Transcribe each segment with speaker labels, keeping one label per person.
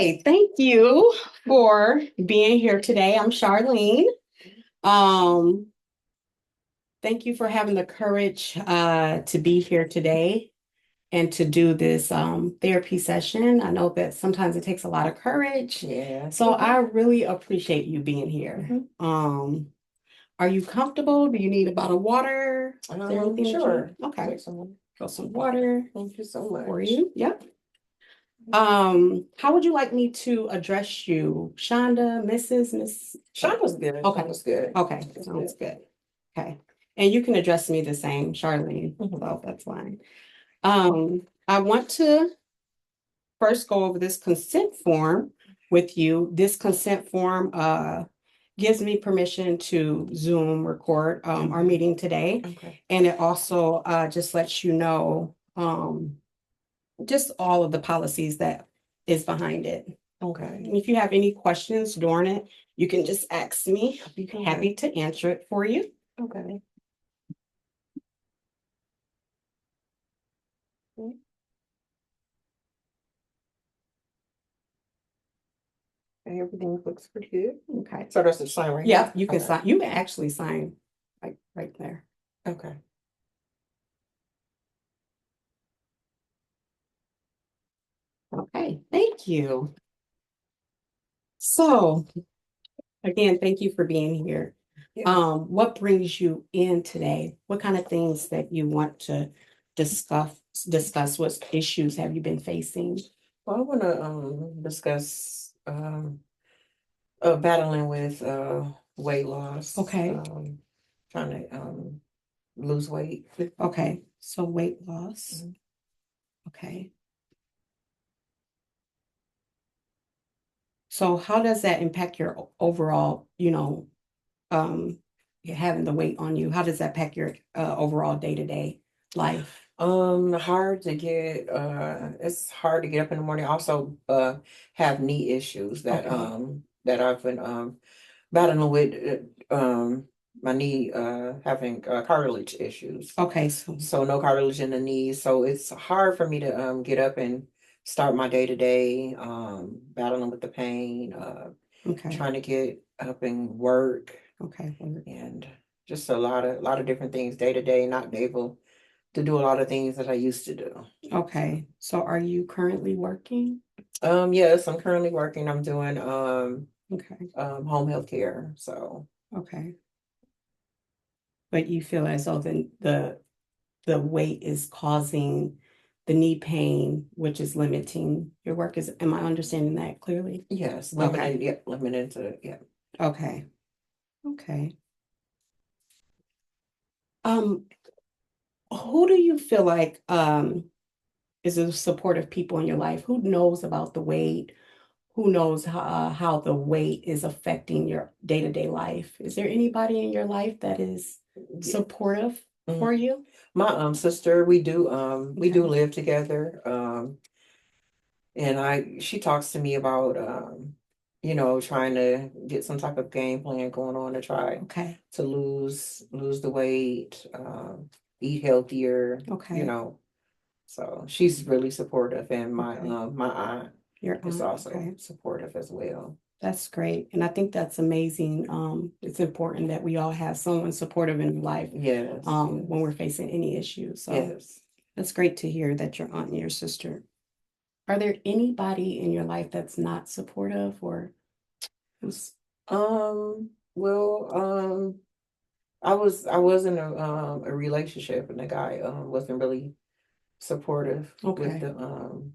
Speaker 1: Okay, thank you for being here today. I'm Charlene. Um, Thank you for having the courage to be here today and to do this therapy session. I know that sometimes it takes a lot of courage.
Speaker 2: Yeah.
Speaker 1: So I really appreciate you being here. Are you comfortable? Do you need a bottle of water? Is there anything that you
Speaker 2: Sure.
Speaker 1: need? Okay.
Speaker 2: Take some.
Speaker 1: Got some water
Speaker 2: Thank you so much.
Speaker 1: for you. Yep. How would you like me to address you? Shonda, Miss?
Speaker 2: Shonda's good.
Speaker 1: Okay.
Speaker 2: Shonda's good.
Speaker 1: Okay, sounds good. Okay. And you can address me the same, Charlene.
Speaker 2: Mhm.
Speaker 1: So that's fine. I want to first go over this consent form with you. This consent form gives me permission to Zoom record our meeting today.
Speaker 2: Okay.
Speaker 1: And it also just lets you know just all of the policies that is behind it.
Speaker 2: Okay.
Speaker 1: And if you have any questions during it, you can just ask me. I'll be happy to answer it for you.
Speaker 2: Okay. Everything looks pretty good.
Speaker 1: Okay.
Speaker 2: So that's the sign right
Speaker 1: Yeah,
Speaker 2: here?
Speaker 1: you can
Speaker 2: Okay.
Speaker 1: sign. You can actually sign like right there.
Speaker 2: Okay.
Speaker 1: Okay, thank you. So again, thank you for being here.
Speaker 2: Yeah.
Speaker 1: What brings you in today? What kind of things that you want to discuss? What issues have you been facing?
Speaker 2: Well, I want to discuss battling with weight loss.
Speaker 1: Okay.
Speaker 2: Trying to lose weight.
Speaker 1: Okay, so weight loss. Okay. So how does that impact your overall, having the weight on you? How does that impact your overall day-to-day life?
Speaker 2: Hard to get it's hard to get up in the morning. Also have knee issues that
Speaker 1: Okay.
Speaker 2: that I've been battling with my knee having cartilage issues.
Speaker 1: Okay, so
Speaker 2: So no cartilage in the knees. So it's hard for me to get up and start my day to day, battling with the pain,
Speaker 1: okay,
Speaker 2: trying to get up and work
Speaker 1: okay,
Speaker 2: and just a lot of different things day to day, not able to do a lot of things that I used to do.
Speaker 1: okay. So are you currently working?
Speaker 2: Yes, I'm currently working. I'm doing
Speaker 1: Okay,
Speaker 2: home health care. So
Speaker 1: okay. But you feel as though the weight is causing the knee pain, which is limiting your work. Am I understanding that clearly?
Speaker 2: yes,
Speaker 1: Okay.
Speaker 2: limited, yeah, limited to, yeah.
Speaker 1: Okay. Okay. Um, who do you feel like is a supportive people in your life? Who knows about the weight? Who knows how the weight is affecting your day-to-day life? Is there anybody in your life that is supportive for you?
Speaker 2: My sister, we do
Speaker 1: Okay.
Speaker 2: live together. And she talks to me about trying to get some type of game plan going on to try
Speaker 1: Okay.
Speaker 2: to lose the weight, eat healthier,
Speaker 1: Okay.
Speaker 2: So she's really supportive, and
Speaker 1: Okay.
Speaker 2: my aunt
Speaker 1: Your
Speaker 2: is
Speaker 1: aunt.
Speaker 2: also
Speaker 1: Okay.
Speaker 2: supportive as well.
Speaker 1: That's great. And I think that's amazing. It's important that we all have someone supportive in life
Speaker 2: Yes.
Speaker 1: when we're facing any issues. So
Speaker 2: Yes.
Speaker 1: that's great to hear that your aunt and your sister. Are there anybody in your life that's not supportive or who's
Speaker 2: Well, I was in a relationship, and the guy wasn't really supportive with
Speaker 1: okay?
Speaker 2: the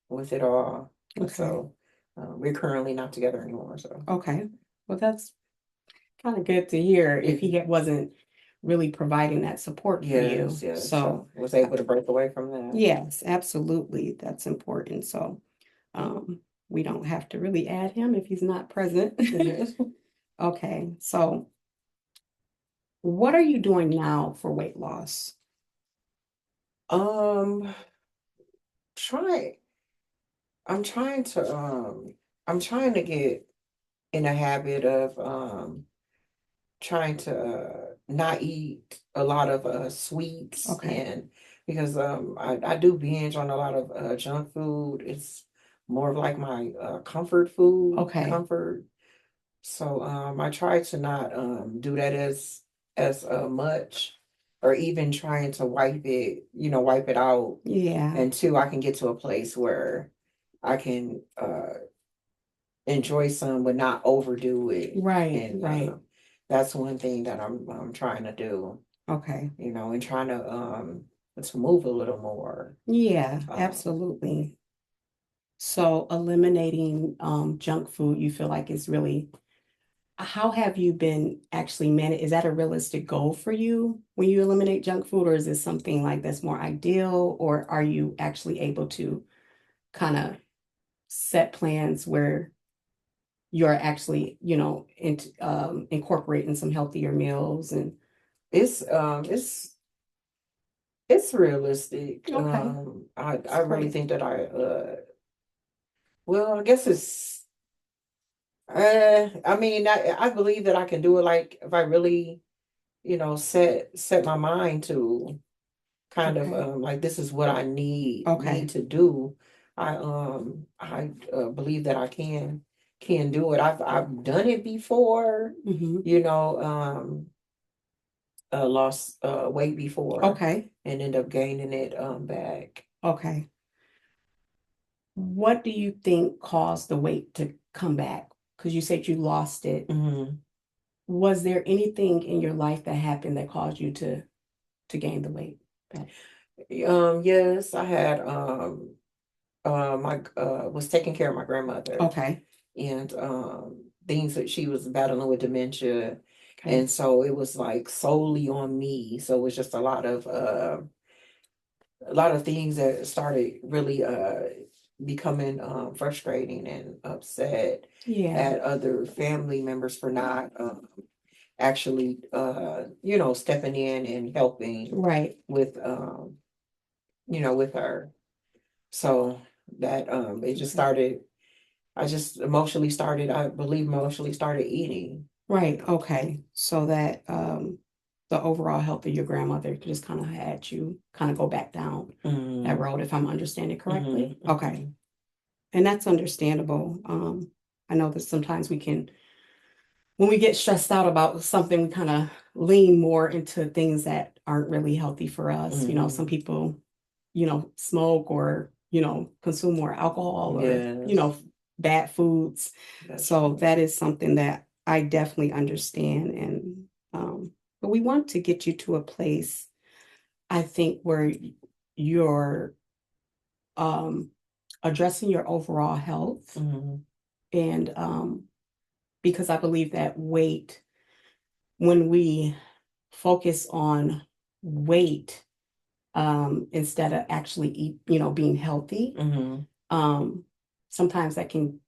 Speaker 2: with it all.
Speaker 1: Okay.
Speaker 2: So we're currently not together anymore. So
Speaker 1: Okay. Well, that's kind of good to hear if he wasn't really providing that support for you.
Speaker 2: yes.
Speaker 1: So,
Speaker 2: Was able to break away from that.
Speaker 1: yes, absolutely. That's important. So, we don't have to really add him if he's not present.
Speaker 2: Yes.
Speaker 1: Okay. So, what are you doing now for weight loss?
Speaker 2: Um, try. I'm trying to get in a habit of trying to not eat a lot of sweets.
Speaker 1: Okay.
Speaker 2: And because I do binge on a lot of junk food. It's more of like my comfort food,
Speaker 1: Okay.
Speaker 2: comfort. So I try to not do that as much, or even trying to wipe it out
Speaker 1: Yeah.
Speaker 2: until I can get to a place where I can enjoy some but not overdo it.
Speaker 1: Right,
Speaker 2: And
Speaker 1: right.
Speaker 2: that's one thing that I'm trying to do,
Speaker 1: Okay.
Speaker 2: and trying to move a little more.
Speaker 1: Yeah,
Speaker 2: Um,
Speaker 1: absolutely. So eliminating junk food, you feel like is really, how have you been actually managed? Is that a realistic goal for you when you eliminate junk food, or is this something like that's more ideal, or are you actually able to kind of set plans where you're actually, incorporating some healthier meals and
Speaker 2: it's um it's it's realistic.
Speaker 1: okay,
Speaker 2: I
Speaker 1: it's
Speaker 2: really
Speaker 1: great.
Speaker 2: think that I guess I mean, I believe that I can do it, like if I really, set my mind to kind of
Speaker 1: Okay.
Speaker 2: like this is what I need
Speaker 1: Okay.
Speaker 2: to do. I believe that I can do it. I've done it before,
Speaker 1: Hmm.
Speaker 2: you know, lost weight before
Speaker 1: Okay.
Speaker 2: and end up gaining it back.
Speaker 1: Okay. What do you think caused the weight to come back? Because you said you lost it.
Speaker 2: Hmm.
Speaker 1: Was there anything in your life that happened that caused you to gain the weight back?
Speaker 2: Yes, I had my was taking care of my grandmother,
Speaker 1: Okay.
Speaker 2: and things that she was battling with dementia,
Speaker 1: Okay.
Speaker 2: and so it was like solely on me. So it was just a lot of things that started really becoming frustrating and upset
Speaker 1: Yeah.
Speaker 2: at other family members for not actually stepping in and helping
Speaker 1: Right.
Speaker 2: with with her. So that it just
Speaker 1: Okay.
Speaker 2: started. I just emotionally started, I believe, emotionally started eating.
Speaker 1: Right. Okay. So that the overall health of your grandmother just kind of had you kind of go back down that
Speaker 2: Mm-hmm.
Speaker 1: road, if I'm understanding correctly.
Speaker 2: Mm-hmm.
Speaker 1: Okay.
Speaker 2: Mm-hmm.
Speaker 1: And that's understandable. I know that sometimes when we get stressed out about something, we kind of lean more into things that aren't really healthy for us. Some
Speaker 2: Mm-hmm.
Speaker 1: people, smoke or, consume more alcohol or,
Speaker 2: Yes,
Speaker 1: bad foods.
Speaker 2: that's
Speaker 1: So
Speaker 2: true.
Speaker 1: that is something that I definitely understand. But we want to get you to a place, I think, where you're um, addressing your overall health.
Speaker 2: Mm-hmm.
Speaker 1: And because I believe that weight, when we focus on weight instead of actually being healthy,
Speaker 2: Mm-hmm.
Speaker 1: um, sometimes that can,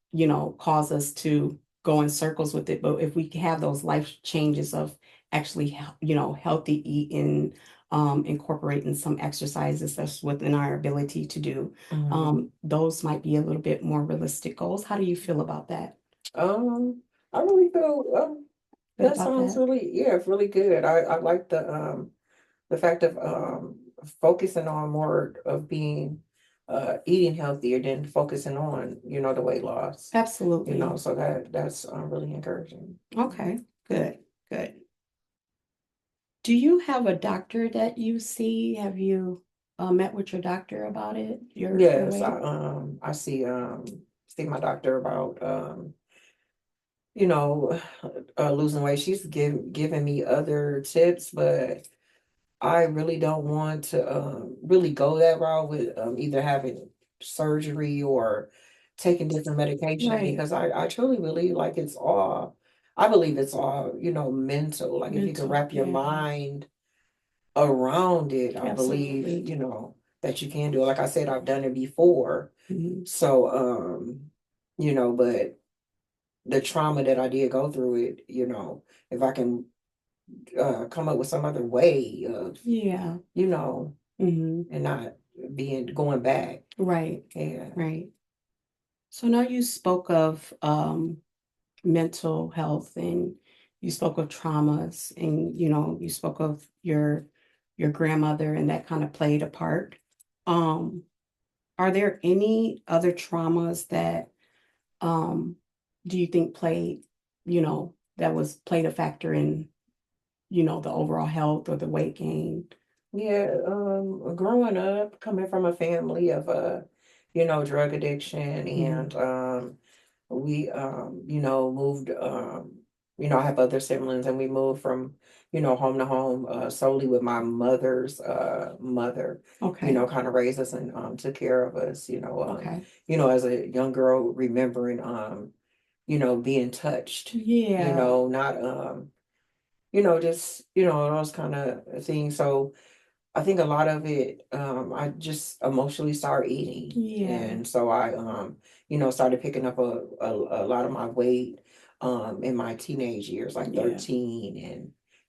Speaker 1: cause us to go in circles with it. But if we have those life changes of actually, healthy eating, incorporating some exercises that's within our ability to do,
Speaker 2: Mm-hmm.
Speaker 1: those might be a little bit more realistic goals. How do you feel about that?
Speaker 2: Um, I really feel
Speaker 1: Good
Speaker 2: that
Speaker 1: about
Speaker 2: sounds
Speaker 1: that?
Speaker 2: it's really good. I like the fact of focusing on more of being eating healthier than focusing on, the weight loss.
Speaker 1: Absolutely.
Speaker 2: So that's really encouraging.
Speaker 1: Okay, good, good. Do you have a doctor that you see? Have you met with your doctor about it, your
Speaker 2: Yes, I
Speaker 1: weight?
Speaker 2: I see my doctor about you know losing weight. She's giving me other tips, but I really don't want to really go that route with either having surgery or taking different medication,
Speaker 1: Right.
Speaker 2: because I truly believe like I believe it's all, mental. Like if you can
Speaker 1: Mental.
Speaker 2: wrap your
Speaker 1: Yeah,
Speaker 2: mind around it, I believe,
Speaker 1: absolutely.
Speaker 2: that you can do it. Like I said, I've done it before.
Speaker 1: Mhm.
Speaker 2: So but the trauma that I did go through it, if I can come up with some other way of,
Speaker 1: Yeah.
Speaker 2: you know,
Speaker 1: Hmm.
Speaker 2: and not being going back.
Speaker 1: Right.
Speaker 2: Yeah.
Speaker 1: Right. So now you spoke of mental health and you spoke of traumas and you spoke of your grandmother and that kind of played a part. Um, are there any other traumas that do you think played, that was played a factor in, the overall health or the weight gain?
Speaker 2: Yeah, growing up, coming from a family of drug addiction,
Speaker 1: Mhm.
Speaker 2: and we moved, I have other siblings, and we moved from home to home, solely with my mother's mother,
Speaker 1: Okay.
Speaker 2: kind of raised us and took care of us,
Speaker 1: Okay.
Speaker 2: as a young girl, remembering being touched,
Speaker 1: Yeah.
Speaker 2: not just those kind of things. So I think a lot of it, I just emotionally started eating.
Speaker 1: Yeah.
Speaker 2: And so I, started picking up a lot of my weight, in my teenage years, like
Speaker 1: Yeah.
Speaker 2: 13,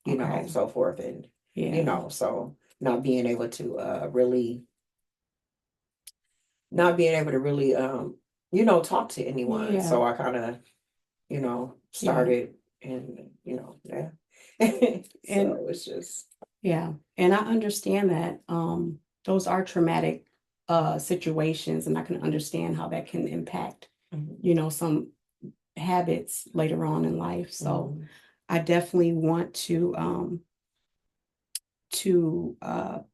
Speaker 2: and,
Speaker 1: Okay.
Speaker 2: so forth. And,
Speaker 1: Yeah.
Speaker 2: so not being able to, really, not being able to really, talk to anyone.
Speaker 1: Yeah.
Speaker 2: So I kind of,
Speaker 1: Yeah.
Speaker 2: started, and, yeah.
Speaker 1: And
Speaker 2: So it's just,
Speaker 1: yeah, and I understand that those are traumatic situations, and I can understand how that can impact,
Speaker 2: mhm,
Speaker 1: some habits later on in life. So
Speaker 2: mhm,
Speaker 1: I definitely want to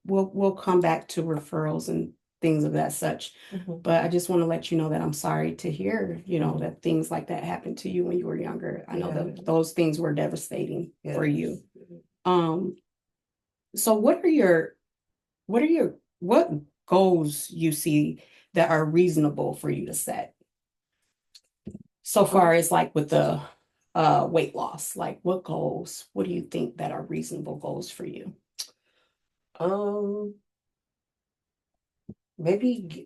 Speaker 1: we'll come back to referrals and things of that such.
Speaker 2: mhm,
Speaker 1: But I just want to let you know that I'm sorry to hear,
Speaker 2: mhm.
Speaker 1: that things like that happened to you when you were younger. I know
Speaker 2: Yeah.
Speaker 1: that those things were devastating for you.
Speaker 2: Yes.
Speaker 1: Um, so what goals you see that are reasonable for you to set? So far
Speaker 2: Um,
Speaker 1: as like with the weight loss, like what do you think that are reasonable goals for you?
Speaker 2: um, maybe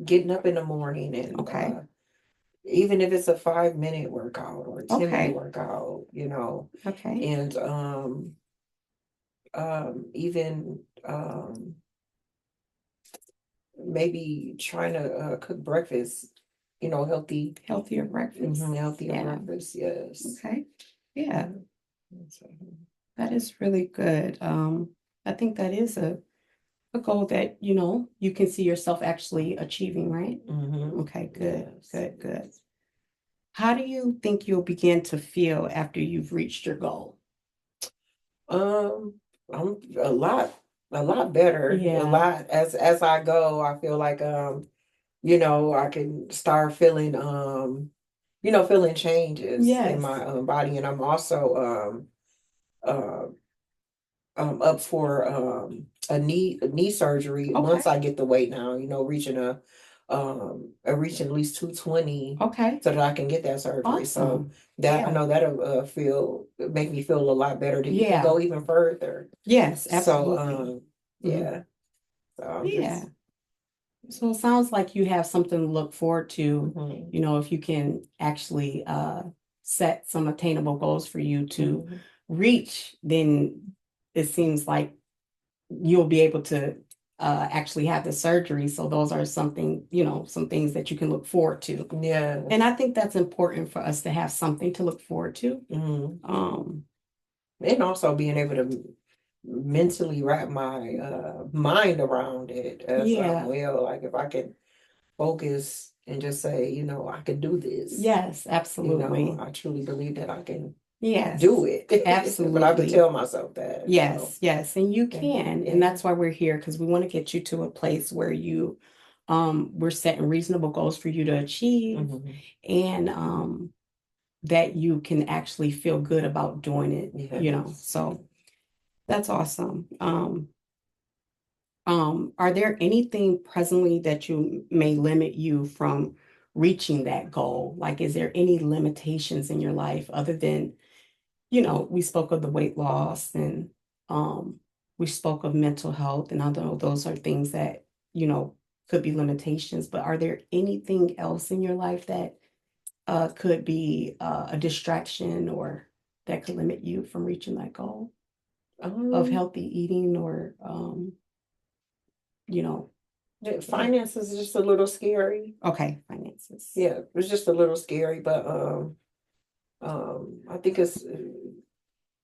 Speaker 2: getting up in the morning, and
Speaker 1: Okay.
Speaker 2: even if it's a 5-minute workout or a 10-minute
Speaker 1: Okay.
Speaker 2: workout,
Speaker 1: Okay.
Speaker 2: and even maybe trying to cook breakfast, healthy,
Speaker 1: Healthier breakfast.
Speaker 2: healthier
Speaker 1: Yeah.
Speaker 2: breakfast. Yes.
Speaker 1: Okay. Yeah,
Speaker 2: Mhm. So,
Speaker 1: that is really good. I think that is a goal that, you can see yourself actually achieving, right? Okay, good,
Speaker 2: Yes.
Speaker 1: good, good. How do you think you'll begin to feel after you've reached your goal?
Speaker 2: Um, I'm a lot better. A
Speaker 1: Yeah.
Speaker 2: lot as I go, I feel like I can start feeling feeling changes in
Speaker 1: Yes.
Speaker 2: my body, and I'm also uh up for a knee surgery once
Speaker 1: Okay.
Speaker 2: I get the weight down, reaching reaching at least 220,
Speaker 1: Okay.
Speaker 2: so that I can get that surgery. So
Speaker 1: Awesome.
Speaker 2: that I
Speaker 1: Yeah.
Speaker 2: know that'll feel make me feel a lot better to even
Speaker 1: Yeah.
Speaker 2: go even further.
Speaker 1: Yes,
Speaker 2: So
Speaker 1: absolutely. Mhm.
Speaker 2: yeah. So I'm
Speaker 1: Yeah.
Speaker 2: just
Speaker 1: So it sounds like you have something to look forward to,
Speaker 2: mhm,
Speaker 1: if you can actually set some attainable goals for you to
Speaker 2: mhm.
Speaker 1: reach, then it seems like you'll be able to actually have the surgery. So those are something, some things that you can look forward to. And
Speaker 2: Yes.
Speaker 1: I think that's important for us to have something to look forward to.
Speaker 2: Mhm.
Speaker 1: Um,
Speaker 2: And also being able to mentally wrap my mind around it as
Speaker 1: yeah,
Speaker 2: well. Like if I can focus and just say, I can do this.
Speaker 1: yes, absolutely.
Speaker 2: I truly believe that I can do
Speaker 1: Yes,
Speaker 2: it. But I have to
Speaker 1: absolutely.
Speaker 2: tell myself that. So
Speaker 1: Yes, yes, and you
Speaker 2: yeah,
Speaker 1: can, and
Speaker 2: yeah.
Speaker 1: that's why we're here because we want to get you to a place where we're setting reasonable goals for you to achieve,
Speaker 2: Hmm.
Speaker 1: and that you can actually feel good about doing it,
Speaker 2: Yes.
Speaker 1: So that's awesome. Are there anything presently that you may limit you from reaching that goal? Like, is there any limitations in your life other than we spoke of the weight loss and um, we spoke of mental health, and I know those are things that, could be limitations, but are there anything else in your life that could be a distraction or that could limit you from reaching that goal of
Speaker 2: Um,
Speaker 1: healthy eating or, you know,
Speaker 2: the
Speaker 1: yeah.
Speaker 2: finances is just a little scary.
Speaker 1: Okay, finances.
Speaker 2: Yeah, it's just a little scary, but I think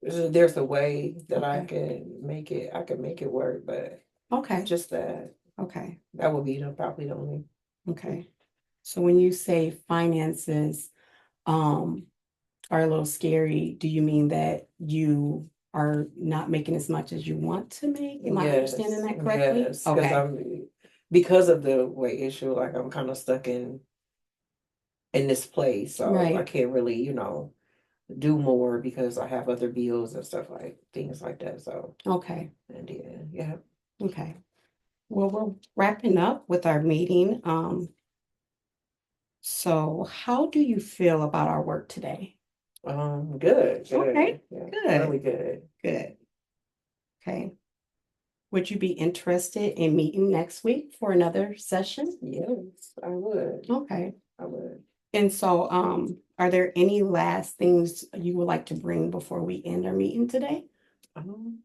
Speaker 2: there's a way that I
Speaker 1: Okay.
Speaker 2: can make it. I can make it work, but
Speaker 1: Okay.
Speaker 2: just that.
Speaker 1: Okay.
Speaker 2: That would be probably the only.
Speaker 1: Okay. So when you say finances um are a little scary, do you mean that you are not making as much as you want to make? Am I understanding
Speaker 2: Yes,
Speaker 1: that correctly?
Speaker 2: yes, because
Speaker 1: Okay.
Speaker 2: because of the weight issue, like I'm kind of stuck in this place, so I
Speaker 1: Right.
Speaker 2: can't really, do more because I have other bills and stuff like things like that. So,
Speaker 1: Okay.
Speaker 2: and yeah, yeah.
Speaker 1: Okay. Well, we're wrapping up with our meeting. So how do you feel about our work today?
Speaker 2: Good,
Speaker 1: Okay.
Speaker 2: good, yeah, really
Speaker 1: Good.
Speaker 2: good.
Speaker 1: Good. Okay. Would you be interested in meeting next week for another session?
Speaker 2: Yes, I would.
Speaker 1: Okay.
Speaker 2: I would.
Speaker 1: And so, are there any last things you would like to bring before we end our meeting today?
Speaker 2: Um,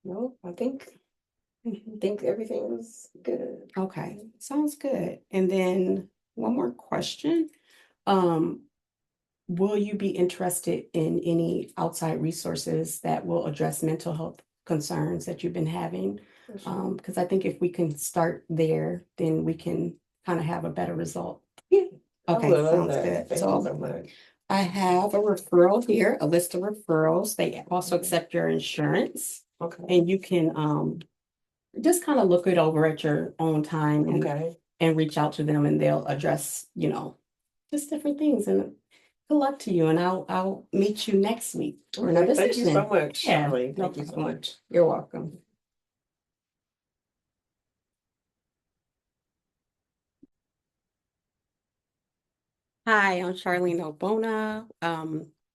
Speaker 2: no, I think everything was good.
Speaker 1: Okay, sounds good. And then one more question. Um, will you be interested in any outside resources that will address mental health concerns that you've been having?
Speaker 2: For sure.
Speaker 1: Because I think if we can start there, then we can kind of have a better result.
Speaker 2: Yeah, I
Speaker 1: Okay,
Speaker 2: would love
Speaker 1: sounds
Speaker 2: that.
Speaker 1: good.
Speaker 2: Thank you
Speaker 1: So
Speaker 2: so much.
Speaker 1: I have a referral here, a list of referrals. They also
Speaker 2: Okay.
Speaker 1: accept your insurance,
Speaker 2: Okay.
Speaker 1: and you can just kind of look it over at your own time
Speaker 2: Okay.
Speaker 1: and reach out to them, and they'll address, just different things. And good luck to you, and I'll meet you next week for
Speaker 2: Okay.
Speaker 1: another
Speaker 2: Thank you so
Speaker 1: session.
Speaker 2: much,
Speaker 1: Yeah,
Speaker 2: Charlie.
Speaker 1: no
Speaker 2: Thank you so
Speaker 1: problem.
Speaker 2: much.
Speaker 1: You're welcome. Hi, I'm Charlene Obona,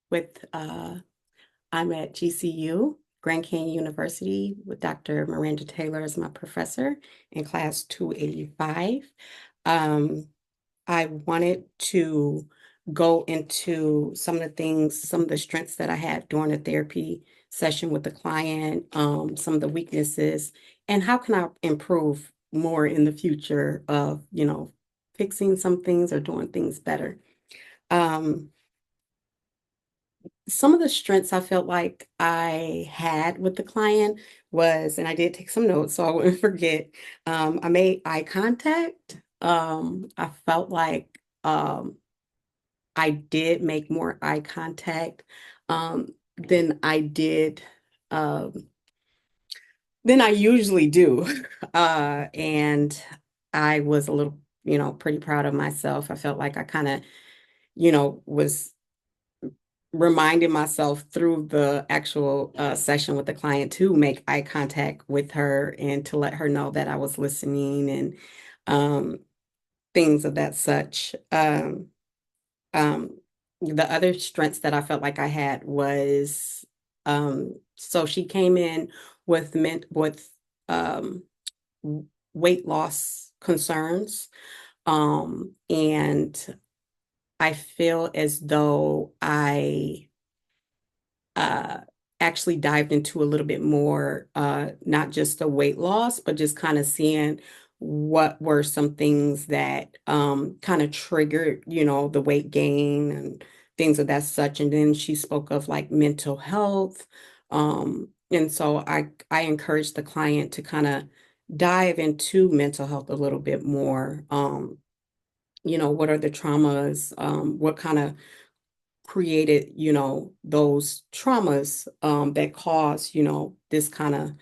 Speaker 1: with I'm at GCU, Grand Canyon University, with Dr. Miranda Taylor as my professor in class 285. Um, I wanted to go into some of the things, some of the strengths that I had during the therapy session with the client, some of the weaknesses, and how can I improve more in the future of, fixing some things or doing things better. Um, some of the strengths I felt like I had with the client was, and I did take some notes so I wouldn't forget, I made eye contact. I felt like I did make more eye contact than I did, um, than I usually do. And I was a little, pretty proud of myself. I felt like I kind of, was reminding myself through the actual session with the client to make eye contact with her and to let her know that I was listening and um, things of that such. Um, the other strengths that I felt like I had was so she came in with um, weight loss concerns, and I feel as though I uh, actually dived into a little bit more, not just the weight loss, but just kind of seeing what were some things that kind of triggered, the weight gain and things of that such. And then she spoke of like mental health. And so I encouraged the client to kind of dive into mental health a little bit more. What are the traumas? What kind of created, those traumas that cause, this kind of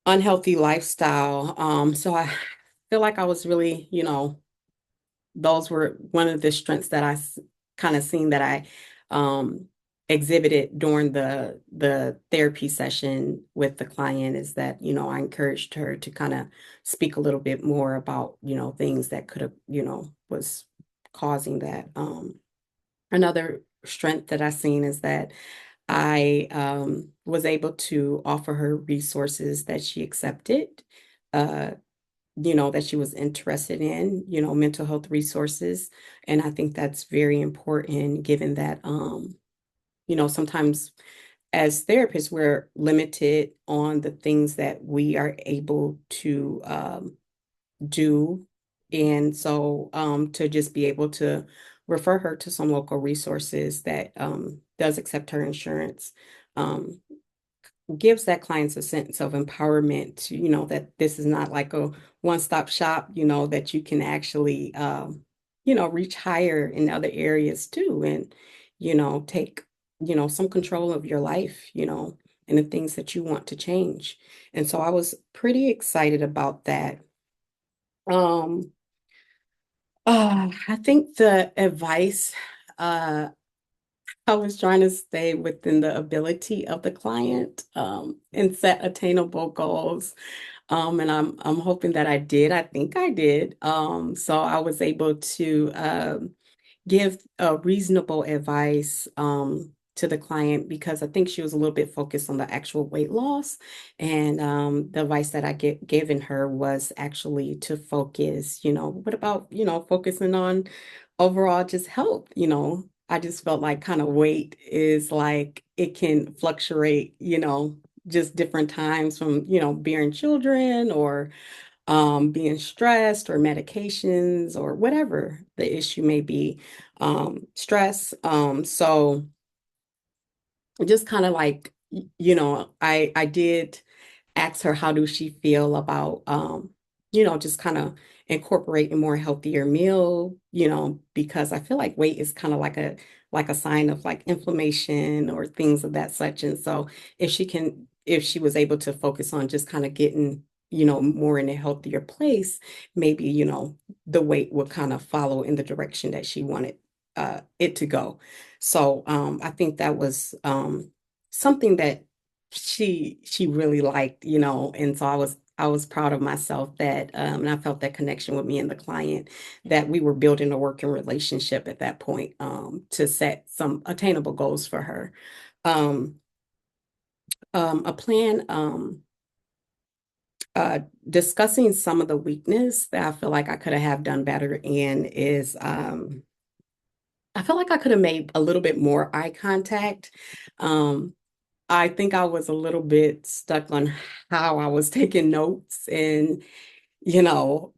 Speaker 1: unhealthy lifestyle. So I feel like I was really, those were one of the strengths that I kind of seen that I exhibited during the therapy session with the client is that, I encouraged her to kind of speak a little bit more about, things that could have, was causing that. Another strength that I seen is that I was able to offer her resources that she accepted, uh, that she was interested in, mental health resources. And I think that's very important given that, sometimes as therapists, we're limited on the things that we are able to do. And so to just be able to refer her to some local resources that does accept her insurance, um, gives that clients a sense of empowerment to, that this is not like a one-stop shop, that you can actually, reach higher in other areas too, and, take, some control of your life, and the things that you want to change. And so I was pretty excited about that. Um, I think the advice, uh, I was trying to stay within the ability of the client, and set attainable goals. And I'm hoping that I did. I think I did. So I was able to give reasonable advice to the client because I think she was a little bit focused on the actual weight loss. And the advice that I get given her was actually to focus, what about, focusing on overall just health, I just felt like kind of weight is like it can fluctuate, just different times from, bearing children or being stressed or medications or whatever the issue may be, stress. So just kind of like, I did ask her how do she feel about just kind of incorporating more healthier meal, because I feel like weight is kind of like a sign of like inflammation or things of that such. And so if she was able to focus on just kind of getting, more in a healthier place, maybe, the weight would kind of follow in the direction that she wanted it to go. So I think that was something that she really liked, and so I was proud of myself that and I felt that connection with me and the client that we were building a working relationship at that point, to set some attainable goals for her. Um, a plan, uh, discussing some of the weakness that I feel like I could have done better in is I feel like I could have made a little bit more eye contact. Um, I think I was a little bit stuck on how I was taking notes and, you know,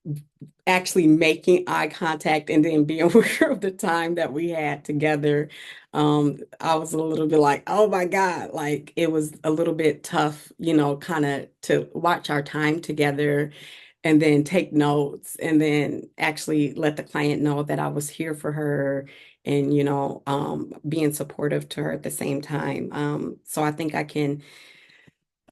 Speaker 1: actually making eye contact and then being aware of the time that we had together. I was a little bit like, oh my God, like it was a little bit tough, kind of to watch our time together and then take notes and then actually let the client know that I was here for her and, being supportive to her at the same time. So I think I can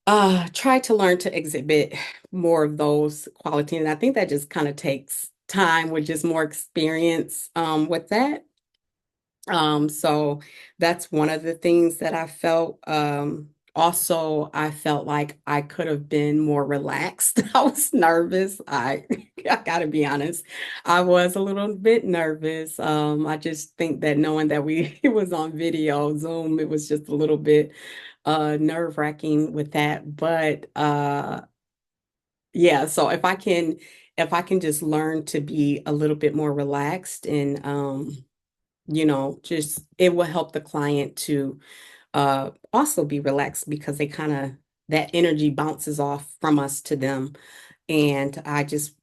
Speaker 1: try to learn to exhibit more of those qualities. And I think that just kind of takes time with just more experience with that. So that's one of the things that I felt. Also, I felt like I could have been more relaxed. I was nervous. I gotta be honest. I was a little bit nervous. I just think that knowing that we it was on video, Zoom, it was just a little bit nerve-wracking with that. But yeah, so if I can just learn to be a little bit more relaxed and just it will help the client to also be relaxed because they kind of that energy bounces off from us to them. And I just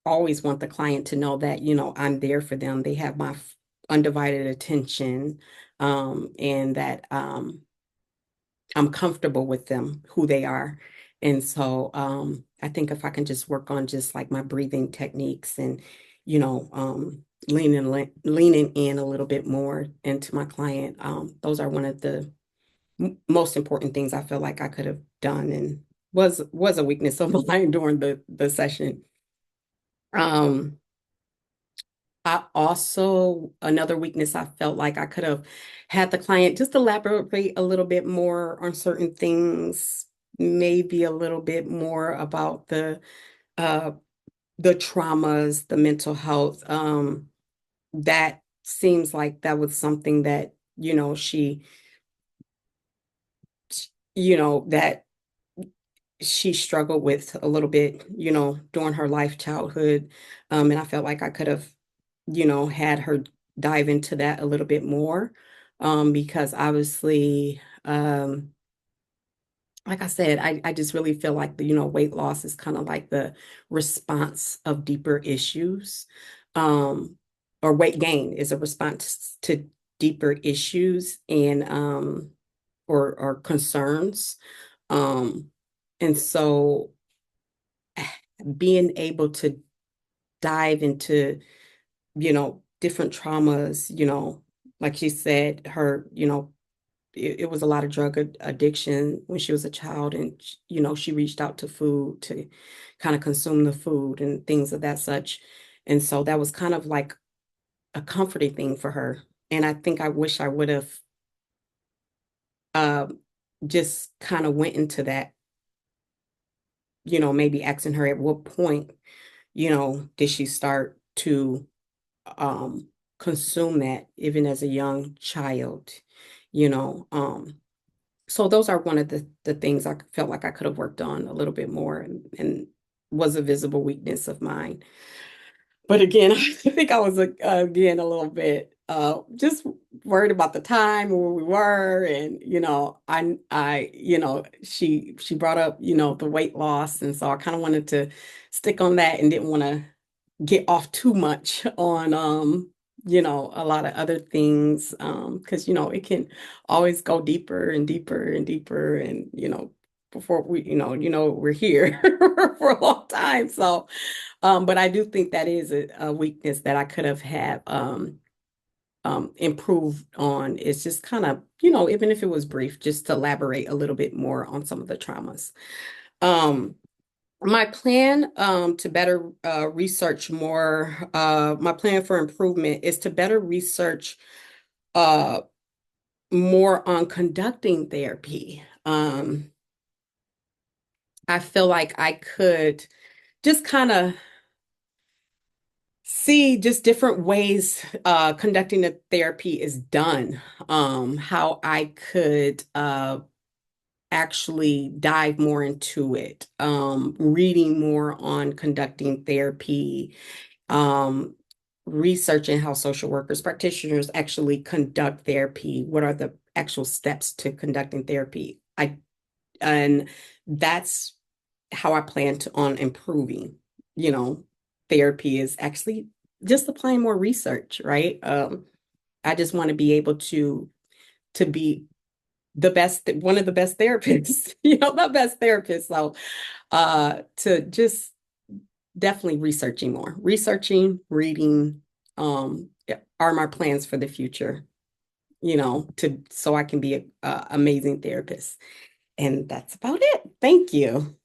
Speaker 1: always want the client to know that, I'm there for them. They have my undivided attention, and that I'm comfortable with them, who they are. And so I think if I can just work on just like my breathing techniques and, leaning in a little bit more into my client, those are one of the most important things I feel like I could have done and was a weakness of mine during the session. Um, I also, another weakness I felt like I could have had the client just elaborate a little bit more on certain things, maybe a little bit more about uh the traumas, the mental health. That seems like that was something that, that she struggled with a little bit, during her life childhood. And I felt like I could have, had her dive into that a little bit more. Because obviously, like I said, I just really feel like weight loss is kind of like the response of deeper issues. Um, or weight gain is a response to deeper issues and or concerns. Um, and so being able to dive into, different traumas, like she said, her, it was a lot of drug addiction when she was a child, and she reached out to food to kind of consume the food and things of that such. And so that was kind of like a comforting thing for her. And I think I wish I would have uh, just kind of went into that, maybe asking her at what point, did she start to um consume that even as a young child, you know. So those are one of the things I felt like I could have worked on a little bit more, and was a visible weakness of mine. But again, I think I was again a little bit just worried about the time where we were, and she brought up the weight loss, and so I kind of wanted to stick on that and didn't want to get off too much on a lot of other things, because it can always go deeper and deeper and deeper, and before we're here for a long time. So but I do think that is a weakness that I could have had improved on. It's just kind of, even if it was brief, just to elaborate a little bit more on some of the traumas. Um, my plan to better research more, my plan for improvement is to better research uh, more on conducting therapy. I feel like I could just kind of see just different ways conducting the therapy is done, how I could actually dive more into it, reading more on conducting therapy, um, researching how social workers, practitioners actually conduct therapy. What are the actual steps to conducting therapy? And that's how I plan to on improving, you know, therapy is actually just applying more research, right? I just want to be able to be the best, one of the best therapists, the best therapist. So to just definitely researching more, researching, reading, yeah, are my plans for the future, to so I can be a amazing therapist. And that's about it. Thank you.